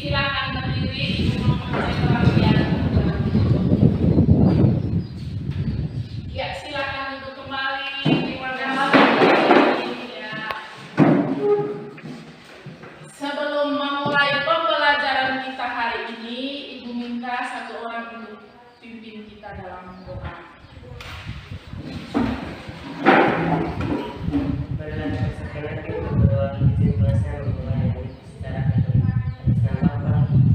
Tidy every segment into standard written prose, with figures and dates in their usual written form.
silakan berdiri, Ibu memperoleh perhatian. Ya, silakan Ibu kembali. Terima kasih. Ya. Sebelum memulai pembelajaran kita hari ini, Ibu minta satu orang untuk pimpin kita dalam doa. Berlaku sekarang kita berdoa izin kuasa memulai secara katolik atas nama Bapa, atas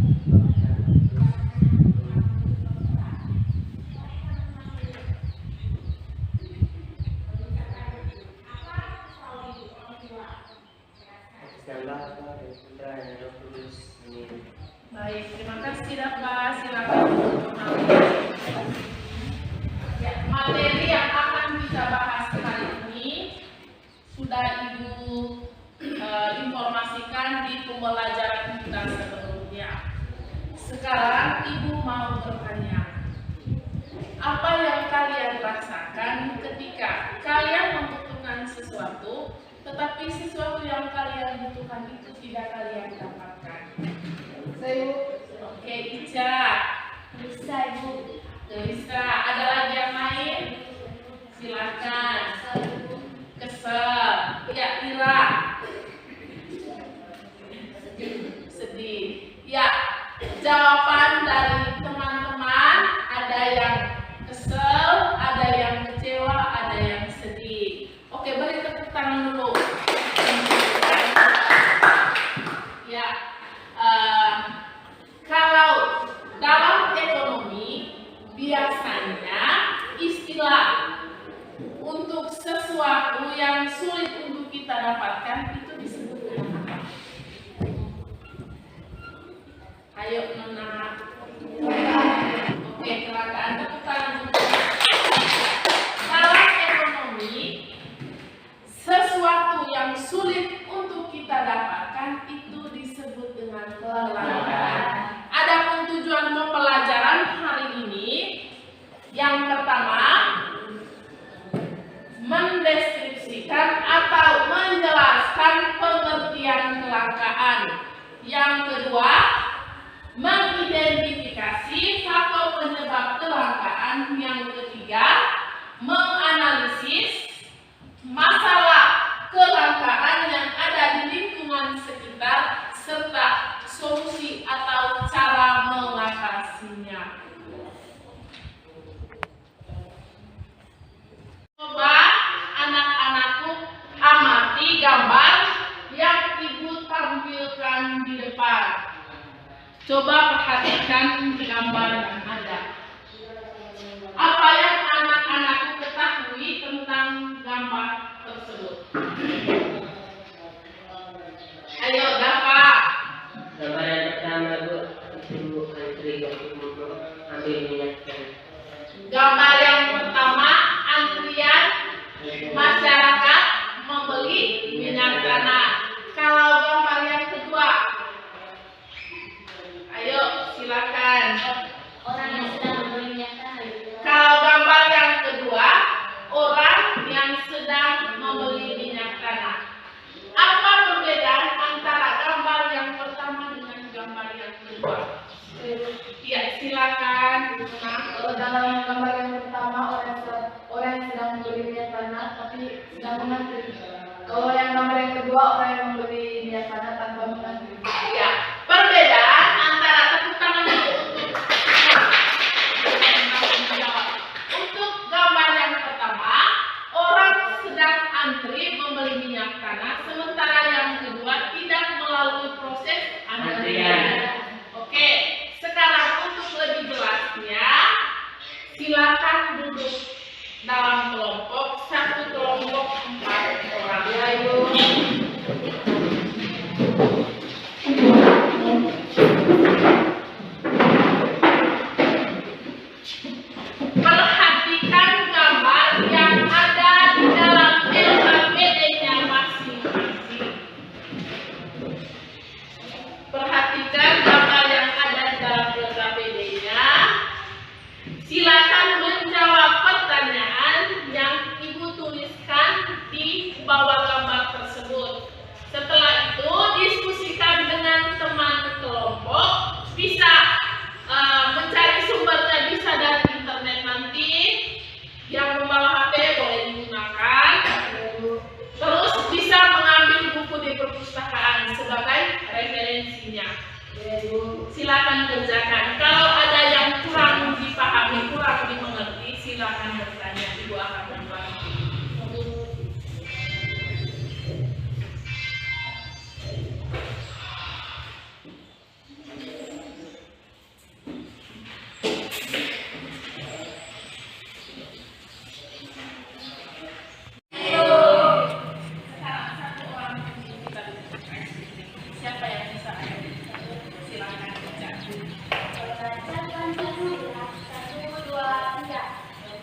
nama Bapa dan Putra dan Roh Kudus. Amin. Baik, terima kasih Bapak. Silakan kembali. Ya, materi yang akan kita bahas hari ini sudah Ibu informasikan di pembelajaran kita sebelumnya. Sekarang Ibu mau bertanya, apa yang kalian rasakan ketika kalian membutuhkan sesuatu, tetapi sesuatu yang kalian butuhkan itu tidak kalian dapatkan? Oke, Ica. Bisa, Ibu. Bisa. Ada lagi yang lain? Silakan. Kesel. Ya, Ira. Sedih. Ya, jawaban dari teman-teman ada yang kesel, ada yang kecewa, ada yang sedih. Oke, beri tepuk tangan dulu. Ya, kalau dalam ekonomi biasanya istilah untuk sesuatu yang sulit untuk kita dapatkan itu disebut dengan apa? Ayo Nona. Oke, kecelakaan. Tepuk tangan dulu. Dalam ekonomi, sesuatu yang sulit untuk kita dapatkan itu disebut dengan kelangkaan. Adapun tujuan pembelajaran hari ini, yang pertama, mendeskripsikan atau menjelaskan pengertian kelangkaan. Yang kedua, mengidentifikasi faktor penyebab kelangkaan. Yang ketiga, menganalisis masalah kelangkaan yang ada di lingkungan sekitar serta solusi atau cara mengatasinya. Coba anak-anakku amati gambar yang Ibu tampilkan di depan. Coba perhatikan gambar yang ada. Apa yang anak-anakku ketahui tentang gambar tersebut? Ayo, Dava. Gambar yang pertama, Bu, itu antri untuk ambil minyak tanah. Gambar yang pertama, antrian masyarakat membeli minyak tanah. Kalau gambar yang kedua, ayo silakan. Orang yang sedang membeli minyak tanah. Kalau gambar yang kedua, orang yang sedang membeli minyak tanah. Apa perbedaan antara gambar yang pertama dengan gambar yang kedua? Ya, silakan. Kalau dalam gambar yang pertama orang yang sedang membeli minyak tanah tapi sedang mengantri. Kalau yang gambar yang kedua orang yang membeli minyak tanah tanpa mengantri. Ya, perbedaan antara tepuk tangan dulu untuk gambar yang pertama, orang sedang antri membeli minyak tanah, sementara yang kedua tidak melalui proses antrian. Oke, sekarang untuk lebih jelasnya, silakan duduk dalam kelompok, satu kelompok 4 orang. silakan kerjakan. Kalau ada yang kurang dipahami, kurang dimengerti, silakan bertanya. Ibu akan membantu. Sekarang satu orang kita dudukkan. Siapa yang bisa? Silakan kerjakan.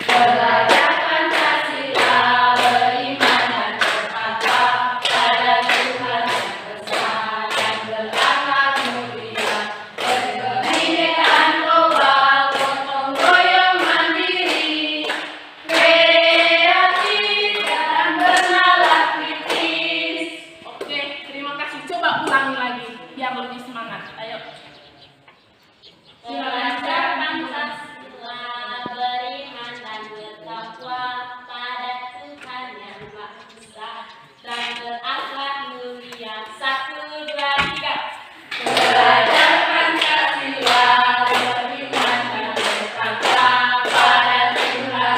Belajar Pancasila, beriman dan bertakwa pada Tuhan Yang Esa dan berakhlak mulia, berkebinekaan global, gotong royong mandiri, kreatif dan bernalar kritis. Oke, terima kasih. Coba ulangi lagi biar lebih semangat. Ayo. Belajar Pancasila, beriman dan bertakwa pada Tuhan Yang Maha Esa dan berakhlak mulia. 1, 2, 3. Belajar Pancasila, beriman dan bertakwa pada Tuhan Yang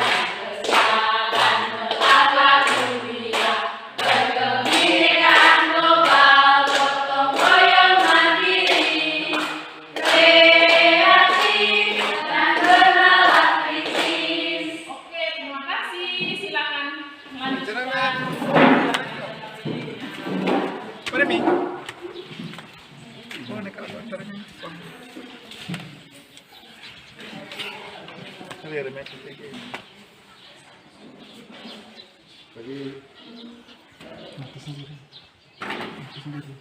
Esa dan berakhlak mulia, berkebinekaan global, gotong royong mandiri, kreatif dan bernalar kritis. Oke, terima kasih. Silakan melanjutkan. Para mim. Oh, naquela caranya. Kali ada match kayak gini. Tadi mati sendiri. Mati sendiri.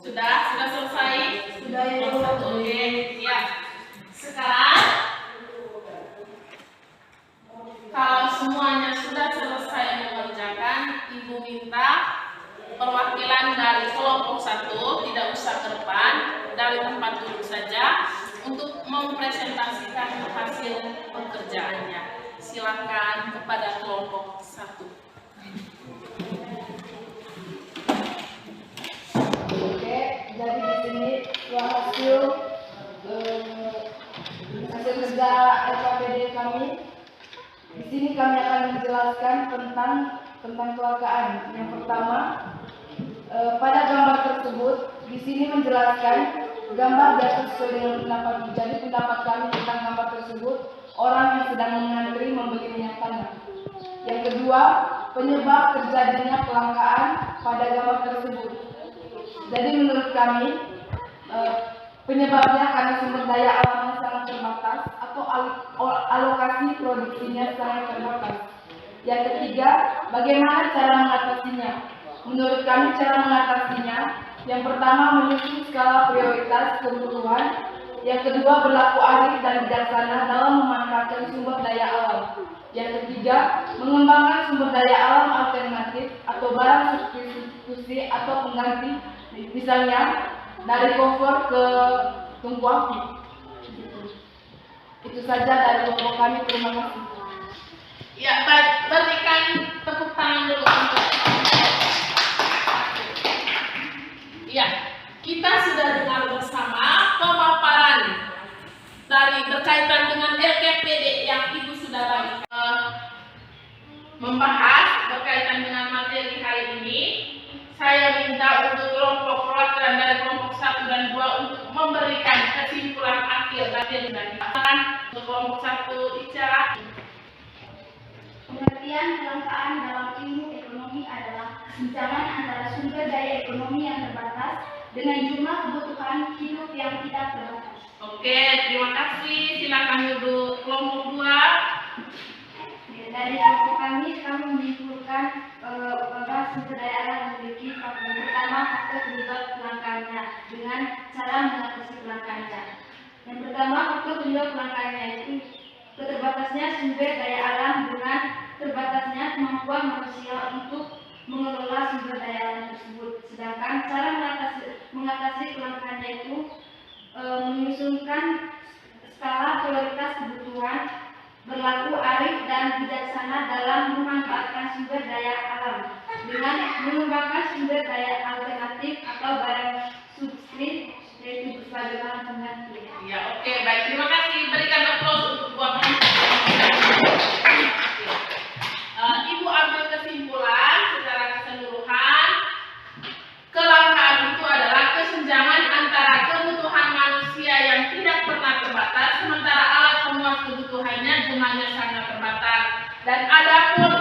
Sudah selesai? Sudah, Ibu. Oke, ya. Sekarang kalau semuanya sudah selesai mengerjakan, Ibu minta perwakilan dari kelompok 1 tidak usah ke depan, dari tempat duduk saja untuk mempresentasikan hasil pekerjaannya. Silakan kepada kelompok 1. Oke, jadi di sini hasil kerja LKPD kami. Di sini kami akan menjelaskan tentang kekeluargaan. Yang pertama, Pada gambar tersebut, di sini menjelaskan gambar di atas sesuai dengan pendapat. Jadi pendapat kami tentang gambar tersebut, orang yang sedang mengantri membeli minyak tanah. Yang kedua, penyebab terjadinya kelangkaan pada gambar tersebut. Jadi menurut kami, penyebabnya karena sumber daya alam yang sangat terbatas atau alokasi produksinya sangat terbatas. Yang ketiga, bagaimana cara mengatasinya? Menurut kami cara mengatasinya, yang pertama menyusun skala prioritas kebutuhan, yang kedua berlaku arif dan bijaksana dalam memanfaatkan sumber daya alam, yang ketiga mengembangkan sumber daya alam alternatif atau barang substitusi atau pengganti, misalnya dari kompor ke tungku api. Itu saja dari kelompok kami. Terima kasih. Ya, baik, berikan tepuk tangan dulu untuk. Ya, kita sudah dengar bersama pemaparan dari berkaitan dengan LKPD yang Ibu sudah bagi. Membahas berkaitan dengan materi hari ini, saya minta untuk kelompok perwakilan dari kelompok 1 dan 2 untuk memberikan kesimpulan akhir materi dan untuk kelompok 1 bicara. Pengertian kelangkaan dalam ilmu ekonomi adalah kesenjangan antara sumber daya ekonomi yang terbatas dengan jumlah kebutuhan hidup yang tidak terbatas. Oke, terima kasih. Silakan duduk kelompok 2. Dari kelompok kami menyimpulkan bahwa sumber daya alam memiliki faktor pertama, faktor penyebab kelangkaannya dengan cara mengatasi kelangkaannya. Yang pertama, faktor penyebab kelangkaannya itu keterbatasnya sumber daya alam dengan terbatasnya kemampuan manusia untuk mengelola sumber daya alam tersebut. Sedangkan cara mengatasi kelangkaannya itu menyusunkan skala prioritas kebutuhan, berlaku arif dan bijaksana dalam memanfaatkan sumber daya alam dengan mengembangkan sumber daya alternatif atau barang substitut yaitu sebagai pengganti. Ya, oke, baik. Terima kasih. Berikan aplaus untuk dua Ibu ambil kesimpulan secara keseluruhan. Kelangkaan itu adalah kesenjangan antara kebutuhan manusia yang tidak pernah terbatas, sementara alat pemuas kebutuhannya jumlahnya sangat terbatas. Dan ada pun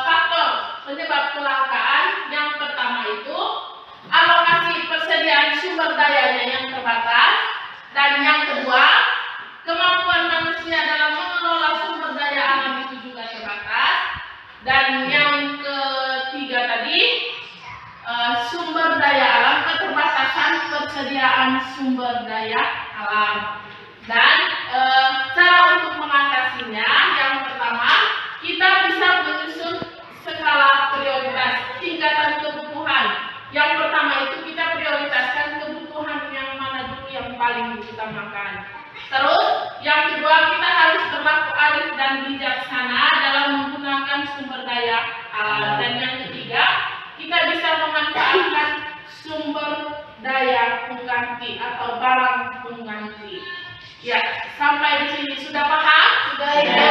faktor penyebab kelangkaan. Yang pertama itu alokasi persediaan sumber dayanya yang terbatas, dan yang kedua kemampuan manusia dalam mengelola sumber daya alam itu juga terbatas, dan yang ketiga tadi sumber daya alam, keterbatasan persediaan sumber daya alam. Dan cara untuk mengatasinya, yang pertama kita bisa menyusun skala prioritas tingkatan kebutuhan. Yang pertama itu kita prioritaskan kebutuhan yang mana dulu yang paling diutamakan. Terus yang kedua, kita harus berlaku arif dan bijaksana dalam menggunakan sumber daya alam. Dan yang ketiga, kita bisa memanfaatkan sumber daya pengganti atau barang pengganti. Ya, sampai di sini sudah paham? Sudah ya.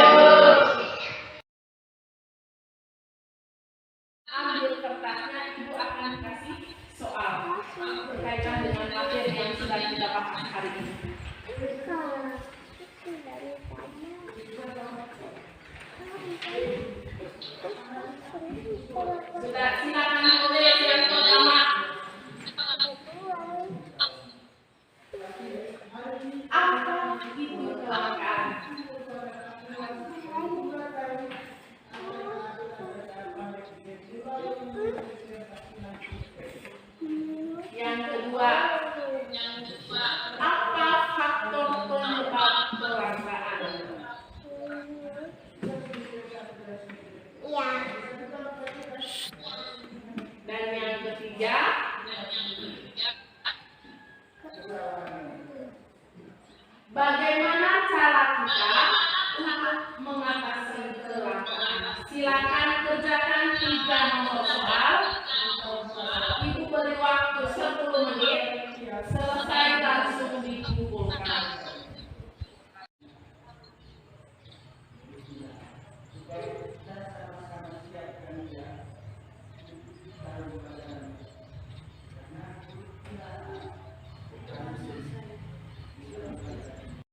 Ambil kertasnya, Ibu akan kasih soal berkaitan dengan materi yang sudah kita bahas hari ini. Sudah, silakan menulis yang pertama. Apa itu kelangkaan? Yang kedua, apa faktor penyebab kelangkaan? Iya. Dan yang ketiga, bagaimana